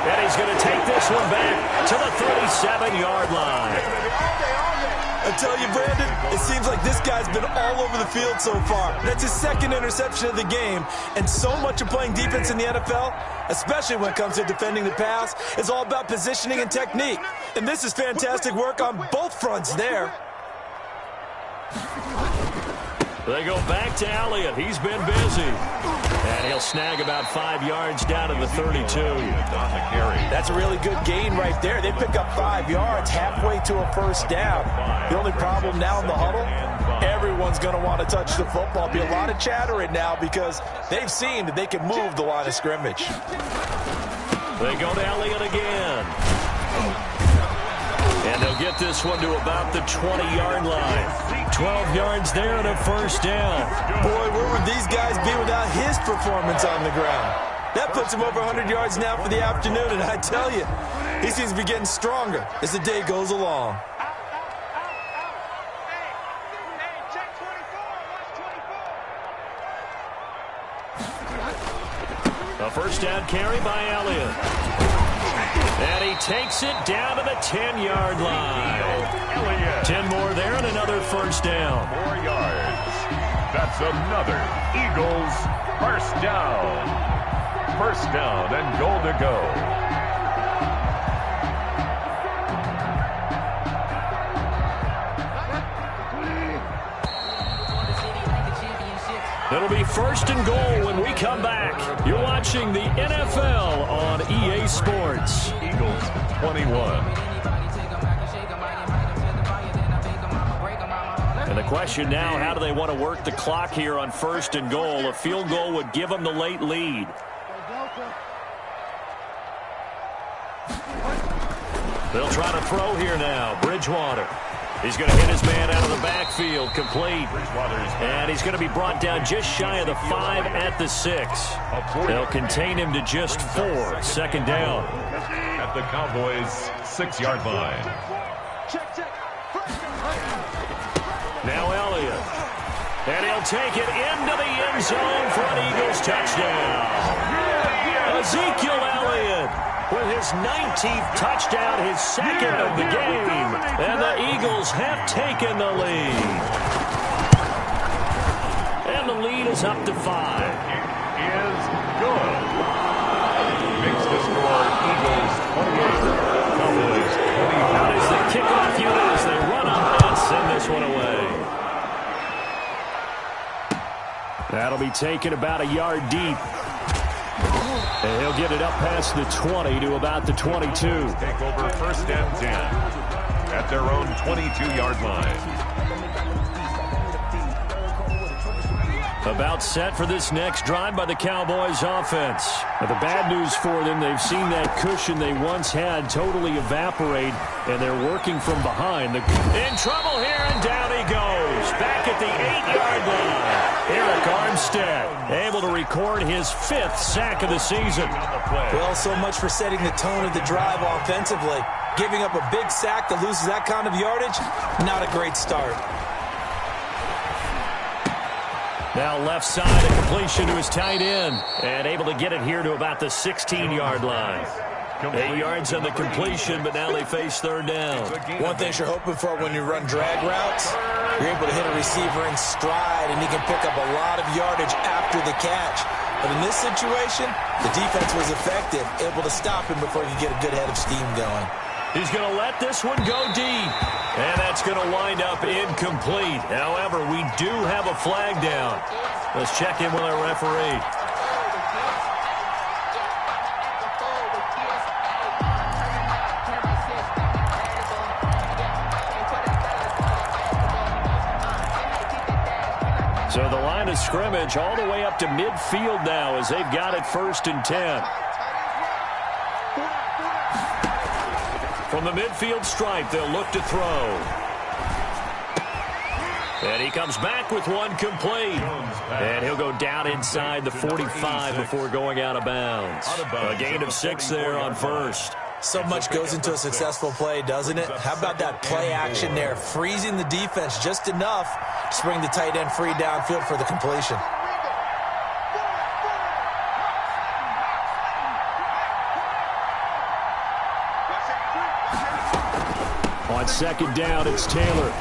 Speaker 4: And he's going to take this one back to the 37-yard line.
Speaker 6: I tell you, Brandon, it seems like this guy's been all over the field so far. That's his 2nd interception of the game. And so much of playing defense in the NFL, especially when it comes to defending the pass, is all about positioning and technique. And this is fantastic work on both fronts there.
Speaker 4: They go back to Elliott. He's been busy. And he'll snag about 5 yards down to the 32.
Speaker 6: That's a really good gain right there. They pick up 5 yards halfway to a first down. The only problem now in the huddle, everyone's going to want to touch the football. Be a lot of chatter right now because they've seen that they can move the line of scrimmage.
Speaker 4: They go to Elliott again. And they'll get this one to about the 20-yard line. 12 yards there and a first down.
Speaker 6: Boy, where would these guys be without his performance on the ground? That puts him over 100 yards now for the afternoon, and I tell you, he seems to be getting stronger as the day goes along.
Speaker 4: A first down carry by Elliott. And he takes it down to the 10-yard line. 10 more there and another first down.
Speaker 5: 4 yards. That's another Eagles first down. First down and goal to go.
Speaker 4: It'll be first and goal when we come back. You're watching the NFL on EA Sports.
Speaker 5: Eagles 21.
Speaker 4: And the question now, how do they want to work the clock here on first and goal? A field goal would give them the late lead. They'll try to throw here now. Bridgewater. He's going to hit his man out of the backfield, complete. And he's going to be brought down just shy of the 5 at the 6. They'll contain him to just 4. Second down.
Speaker 5: At the Cowboys' 6-yard line.
Speaker 4: Now Elliott. And he'll take it into the end zone for an Eagles touchdown. Ezekiel Elliott with his 19th touchdown, his 2nd of the game. And the Eagles have taken the lead. And the lead is up to 5.
Speaker 5: Is good. Makes the score Eagles 28. Cowboys 20.
Speaker 4: Out is the kickoff unit as they run up and send this one away. That'll be taken about a yard deep. And he'll get it up past the 20 to about the 22.
Speaker 5: Take over first and 10 at their own 22-yard line.
Speaker 4: About set for this next drive by the Cowboys offense. But the bad news for them, they've seen that cushion they once had totally evaporate, and they're working from behind. In trouble here, and down he goes. Back at the 8-yard line. Eric Armstead able to record his 5th sack of the season.
Speaker 6: Well, so much for setting the tone of the drive offensively. Giving up a big sack that loses that kind of yardage, not a great start.
Speaker 4: Now left side, a completion to his tight end. And able to get it here to about the 16-yard line. 8 yards on the completion, but now they face third down.
Speaker 6: One thing you're hoping for when you run drag routes, you're able to hit a receiver in stride, and he can pick up a lot of yardage after the catch. But in this situation, the defense was effective, able to stop him before he could get a good head of steam going.
Speaker 4: He's going to let this one go deep. And that's going to wind up incomplete. However, we do have a flag down. Let's check in with our referee. So the line of scrimmage all the way up to midfield now as they've got it 1st and 10. From the midfield stripe, they'll look to throw. And he comes back with one complete. And he'll go down inside the 45 before going out of bounds. A gain of 6 there on first.
Speaker 6: So much goes into a successful play, doesn't it? How about that play action there? Freezing the defense just enough to bring the tight end free downfield for the completion.
Speaker 4: On 2nd down, it's Taylor.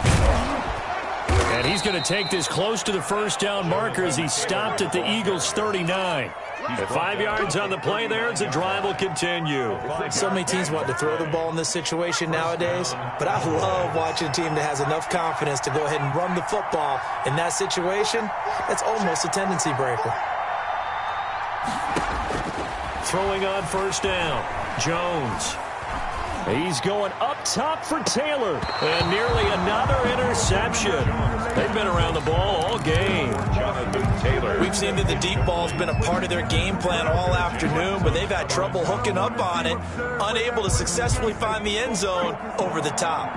Speaker 4: And he's going to take this close to the first down marker as he stopped at the Eagles' 39. At 5 yards on the play there, as the drive will continue.
Speaker 6: So many teams want to throw the ball in this situation nowadays, but I love watching a team that has enough confidence to go ahead and run the football. In that situation, that's almost a tendency breaker.
Speaker 4: Throwing on 1st down, Jones. He's going up top for Taylor. And nearly another interception. They've been around the ball all game.
Speaker 5: Jonathan Taylor.
Speaker 6: We've seen that the deep ball has been a part of their game plan all afternoon, but they've had trouble hooking up on it, unable to successfully find the end zone over the top.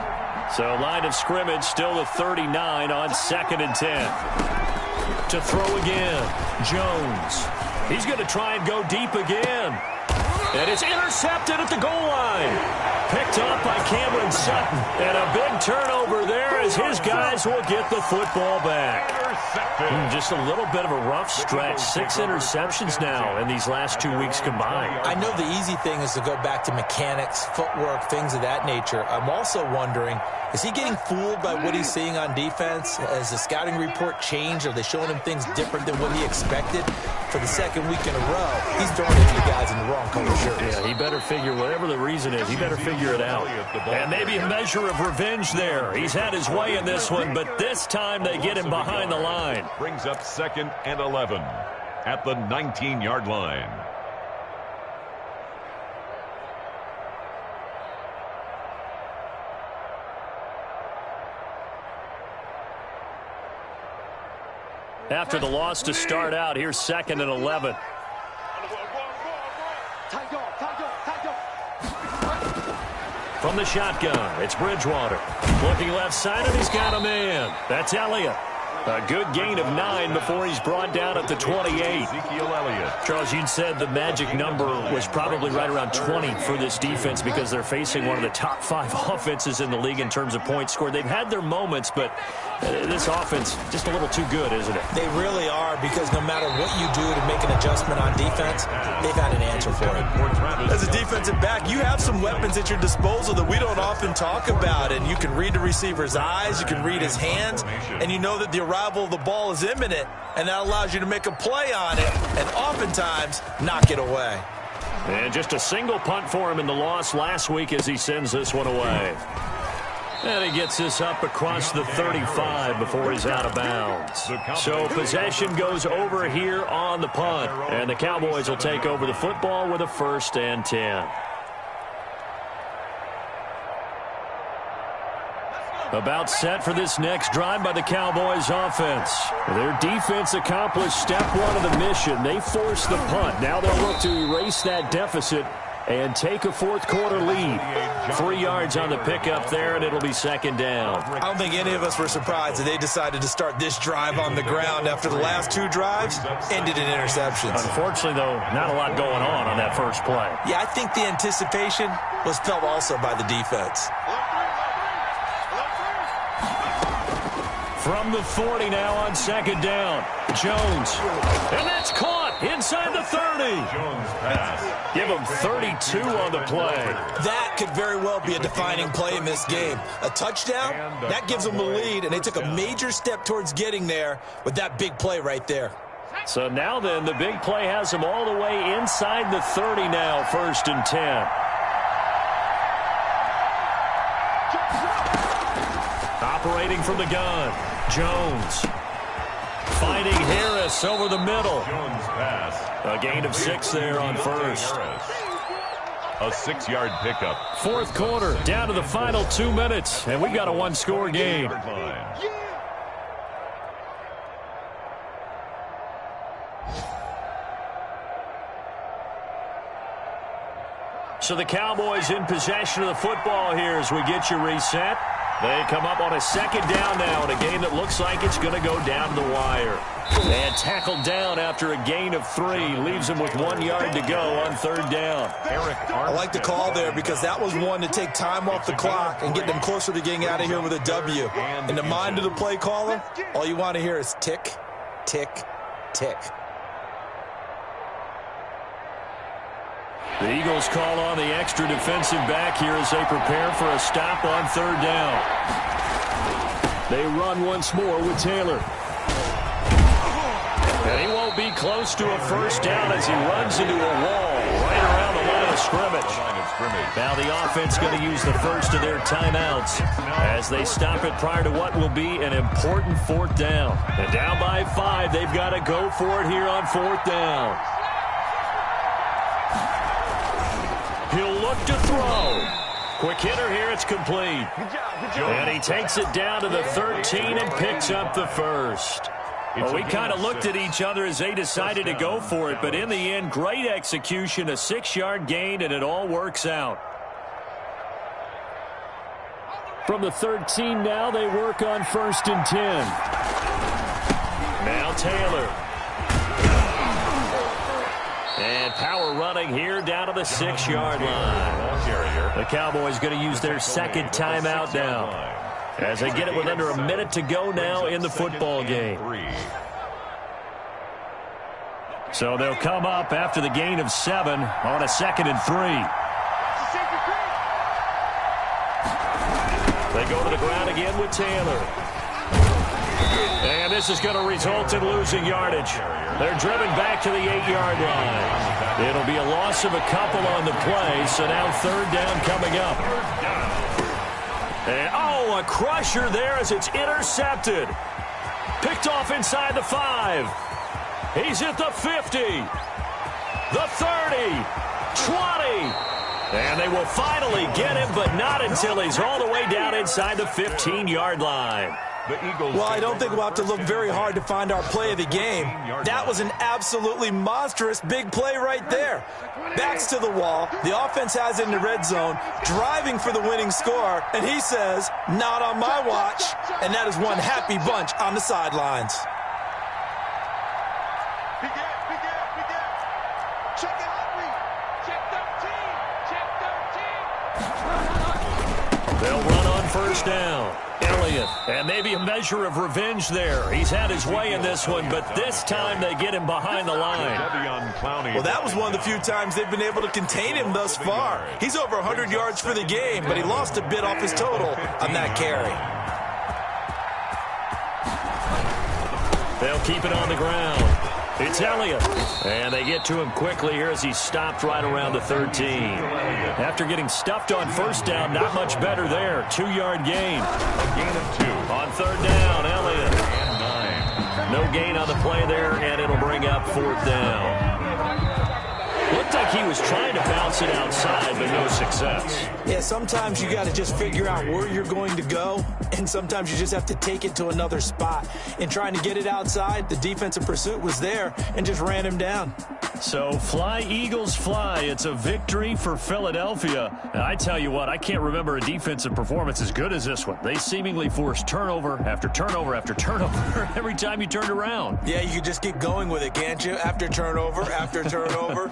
Speaker 4: So line of scrimmage still the 39 on 2nd and 10. To throw again, Jones. He's going to try and go deep again. And it's intercepted at the goal line. Picked up by Cameron Sutton. And a big turnover there as his guys will get the football back. Just a little bit of a rough stretch. 6 interceptions now in these last 2 weeks combined.
Speaker 6: I know the easy thing is to go back to mechanics, footwork, things of that nature. I'm also wondering, is he getting fooled by what he's seeing on defense? Has the scouting report changed? Are they showing him things different than what he expected? For the 2nd week in a row, he's throwing a few guys in the wrong color shirts.
Speaker 4: Yeah, he better figure, whatever the reason is, he better figure it out. And maybe a measure of revenge there. He's had his way in this one, but this time they get him behind the line.
Speaker 5: Brings up 2nd and 11 at the 19-yard line.
Speaker 4: After the loss to start out, here's 2nd and 11. From the shotgun, it's Bridgewater. Looking left side, and he's got a man. That's Elliott. A good gain of 9 before he's brought down at the 28.
Speaker 5: Ezekiel Elliott.
Speaker 4: Charles, you said the magic number was probably right around 20 for this defense because they're facing one of the top 5 offenses in the league in terms of points scored. They've had their moments, but this offense just a little too good, isn't it?
Speaker 6: They really are, because no matter what you do to make an adjustment on defense, they've had an answer for it. As a defensive back, you have some weapons at your disposal that we don't often talk about, and you can read the receiver's eyes, you can read his hands, and you know that the arrival of the ball is imminent, and that allows you to make a play on it and oftentimes knock it away.
Speaker 4: And just a single punt for him in the loss last week as he sends this one away. And he gets this up across the 35 before he's out of bounds. So possession goes over here on the punt, and the Cowboys will take over the football with a 1st and 10. About set for this next drive by the Cowboys offense. Their defense accomplished step 1 of the mission. They forced the punt. Now they'll look to erase that deficit and take a 4th quarter lead. 3 yards on the pickup there, and it'll be 2nd down.
Speaker 6: I don't think any of us were surprised that they decided to start this drive on the ground after the last 2 drives ended in interceptions.
Speaker 4: Unfortunately, though, not a lot going on that first play.
Speaker 6: Yeah, I think the anticipation was felt also by the defense.
Speaker 4: From the 40 now on second down. Jones. And that's caught inside the 30.
Speaker 5: Jones pass.
Speaker 4: Give him 32 on the play.
Speaker 6: That could very well be a defining play in this game. A touchdown, that gives them the lead, and they took a major step towards getting there with that big play right there.
Speaker 4: So now then, the big play has them all the way inside the 30 now, 1st and 10. Operating from the gun, Jones. Finding Harris over the middle.
Speaker 5: Jones pass.
Speaker 4: A gain of 6 there on first.
Speaker 5: A 6-yard pickup.
Speaker 4: 4th quarter, down to the final 2 minutes, and we've got a 1-score game. So the Cowboys in possession of the football here as we get you reset. They come up on a 2nd down now in a game that looks like it's going to go down to the wire. And tackled down after a gain of 3. Leaves him with 1 yard to go on 3rd down.
Speaker 6: I like the call there because that was one to take time off the clock and get them closer to getting out of here with a W. In the mind of the play caller, all you want to hear is tick, tick, tick.
Speaker 4: The Eagles call on the extra defensive back here as they prepare for a stop on 3rd down. They run once more with Taylor. And he won't be close to a 1st down as he runs into a wall right around the line of scrimmage. Now the offense going to use the first of their timeouts as they stop it prior to what will be an important 4th down. And down by 5, they've got to go for it here on 4th down. He'll look to throw. Quick hitter here, it's complete. And he takes it down to the 13 and picks up the 1st. Well, we kind of looked at each other as they decided to go for it, but in the end, great execution, a 6-yard gain, and it all works out. From the 13 now, they work on 1st and 10. Now Taylor. And power running here down to the 6-yard line. The Cowboys going to use their 2nd timeout now as they get it with under a minute to go now in the football game. So they'll come up after the gain of 7 on a 2nd and 3. They go to the ground again with Taylor. And this is going to result in losing yardage. They're driven back to the 8-yard line. It'll be a loss of a couple on the play, so now 3rd down coming up. And, a crusher there as it's intercepted. Picked off inside the 5. He's at the 50, the 30, 20. And they will finally get him, but not until he's all the way down inside the 15-yard line.
Speaker 6: Well, I don't think we'll have to look very hard to find our play of the game. That was an absolutely monstrous big play right there. Backs to the wall. The offense has it in the red zone, driving for the winning score, and he says, not on my watch. And that is one happy bunch on the sidelines.
Speaker 4: They'll run on 1st down. Elliott, and maybe a measure of revenge there. He's had his way in this one, but this time they get him behind the line.
Speaker 6: Well, that was one of the few times they've been able to contain him thus far. He's over 100 yards for the game, but he lost a bit off his total on that carry.
Speaker 4: They'll keep it on the ground. It's Elliott. And they get to him quickly here as he's stopped right around the 13. After getting stuffed on 1st down, not much better there. 2-yard gain.
Speaker 5: A gain of 2.
Speaker 4: On 3rd down, Elliott.
Speaker 5: And 9.
Speaker 4: No gain on the play there, and it'll bring up 4th down. Looked like he was trying to bounce it outside, but no success.
Speaker 6: Yeah, sometimes you got to just figure out where you're going to go, and sometimes you just have to take it to another spot. In trying to get it outside, the defensive pursuit was there and just ran him down.
Speaker 4: So fly, Eagles, fly. It's a victory for Philadelphia. And I tell you what, I can't remember a defensive performance as good as this one. They seemingly forced turnover after turnover after turnover every time you turned around.
Speaker 6: Yeah, you could just keep going with it, can't you? After turnover, after turnover.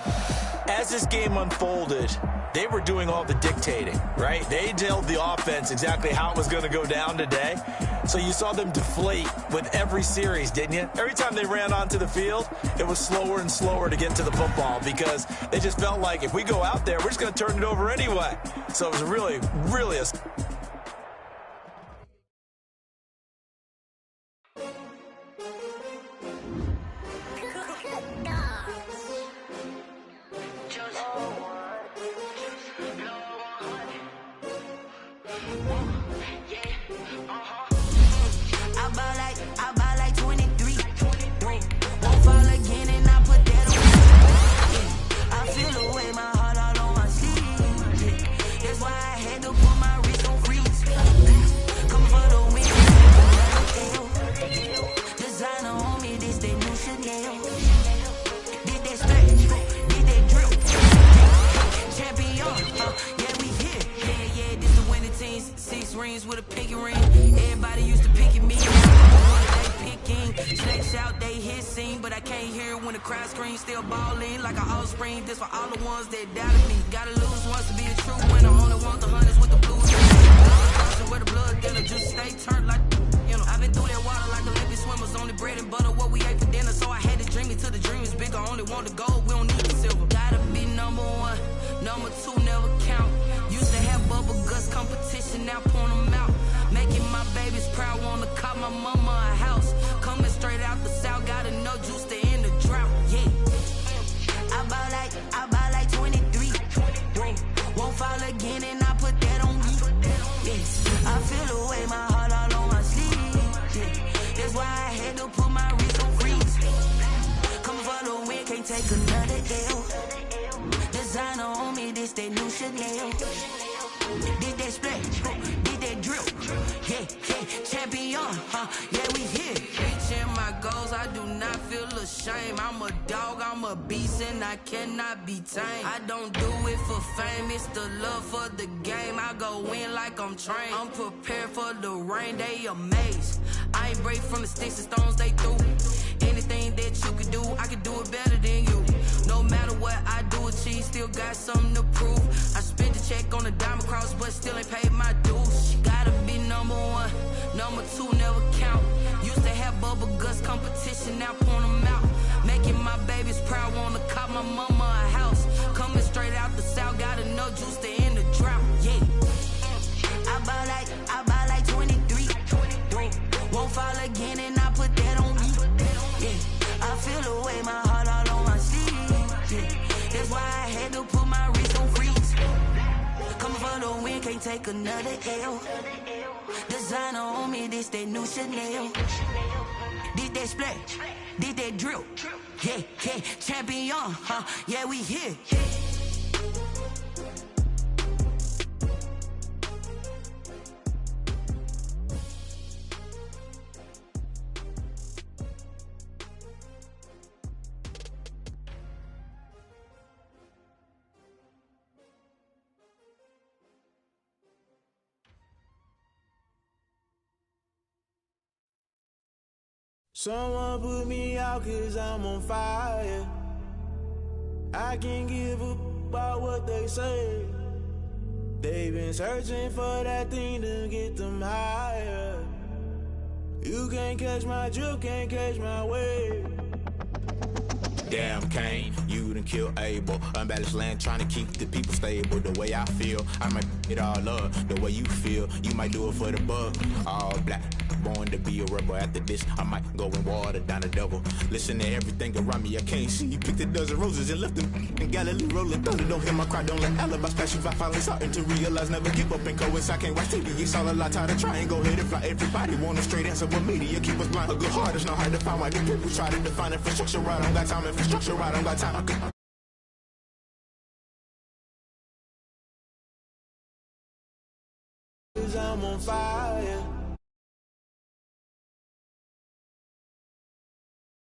Speaker 6: As this game unfolded, they were doing all the dictating, right? They told the offense exactly how it was going to go down today. So you saw them deflate with every series, didn't you? Every time they ran onto the field, it was slower and slower to get to the football because they just felt like if we go out there, we're just going to turn it over anyway. So it was really, really a...
Speaker 8: Rings with a pinky ring. Everybody used to pick at me. They picking. Snakes out, they hit scene, but I can't hear when the crowd screams. Still balling like an offspring. This for all the ones that doubted me. Gotta lose once to be the true winner. Only want the hunters with the blues. Where the blood dinner just stay turned like, you know. I've been through that water like Olympic swimmers. Only bread and butter, what we ate for dinner. So I had to dream it till the dream is bigger. Only want the gold, we don't need the silver. Gotta be number one, number two never count. Used to have bubble guts competition, now point them out. Making my babies proud, wanna call my mama a house. Coming straight out the south, gotta know juice to end the drought, yeah. I bought like 23. Won't fall again and I put that on me. Yeah. I feel the way, my heart all on my sleeve. Yeah. That's why I had to put my wrist on freeze. Coming for the win, can't take another L. Designer on me, this that new Chanel. Did that splash, did that drill. Yeah, champion, yeah, we here. Reaching my goals, I do not feel ashamed. I'm a dog, I'm a beast, and I cannot be tamed. I don't do it for fame, it's the love for the game. I go in like I'm trained. I'm prepared for the rain, they amazed. I ain't break from the sticks and stones they threw. Anything that you could do, I could do it better than you. No matter what I do, achieve, still got something to prove. I spent the check on the diamond cross, but still ain't paid my dues. Gotta be number one, number two never count. Used to have bubble guts competition, now point them out. Making my babies proud, wanna call my mama a house. Coming straight out the south, gotta know juice to end the drought, yeah. I bought like 23. Won't fall again and I put that on me. Yeah, I feel the way, my heart all on my sleeve. Yeah, that's why I had to put my wrist on freeze. Coming for the win, can't take another L. Designer on me, this that new Chanel. Did that splash, did that drill. Yeah, champion, yeah, we here.
Speaker 9: Someone put me out 'cause I'm on fire. I can't give a about what they say. They've been searching for that thing to get them higher. You can't catch my drift, can't catch my wave.
Speaker 10: Damn Kane, you done killed Abel. Unbalanced land trying to keep the people stable. The way I feel, I might it all up. The way you feel, you might do it for the buck. All black, born to be a rebel. After this, I might go and water down the devil. Listen to everything around me, I can't see. You picked a dozen roses and left them in Galilee rolling thunder. Don't hear my cry, don't let alibis pass you. I finally starting to realize, never give up and coast. I can't watch TV, it's all a lot. Tired of trying, go ahead and fly. Everybody want a straight answer with media. Keep us blind, a good heart, it's not hard to find. Why the people try to define infrastructure right? I don't got time, infrastructure right, I don't got time.
Speaker 9: I'm on fire.